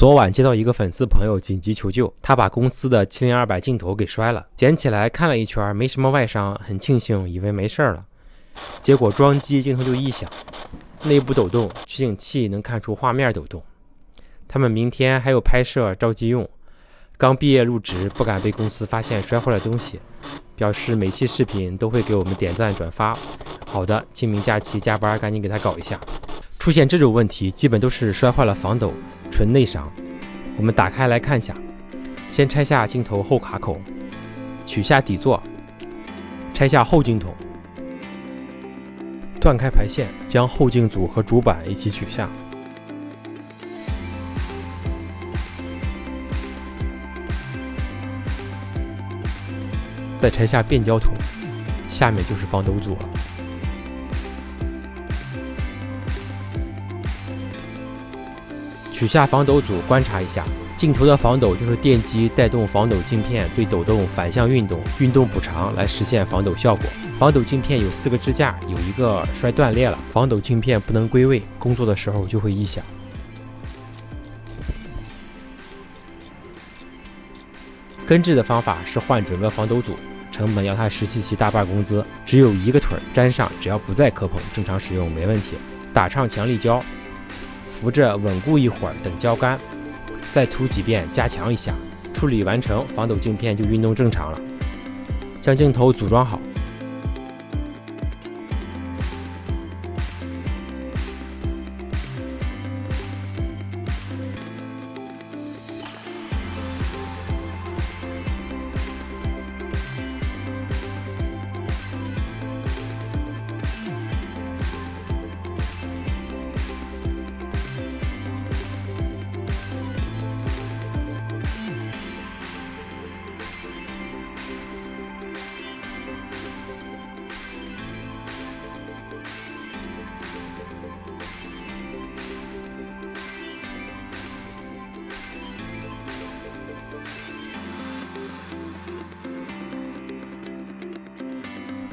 昨晚接到一个粉丝朋友紧急求救，他把公司的70200镜头给摔了，捡起来看了一圈，没什么外伤，很庆幸，以为没事了。结果装机镜头就异响，内部抖动，取景器能看出画面抖动。他们明天还有拍摄，着急用。刚毕业入职，不敢被公司发现摔坏了东西，表示每期视频都会给我们点赞转发。好的，清明假期加班，赶紧给他搞一下。出现这种问题，基本都是摔坏了防抖，纯内伤。我们打开来看下，先拆下镜头后卡孔，取下底座，拆下后镜筒，断开排线，将后镜组和主板一起取下。再拆下变焦筒，下面就是防抖组了。取下防抖组，观察一下，镜头的防抖就是电机带动防抖镜片对抖动反向运动，运动补偿来实现防抖效果。防抖镜片有4个支架，有一个摔断裂了，防抖镜片不能归位，工作的时候就会异响。根治的方法是换整个防抖组，成本要他实习期大半工资，只有一个腿粘上，只要不再磕碰，正常使用没问题。打上强力胶，扶着稳固一会儿，等胶干，再涂几遍加强一下。处理完成，防抖镜片就运动正常了。将镜头组装好。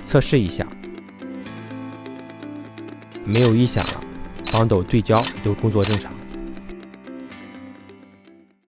测试一下，没有异响了，防抖对焦都工作正常。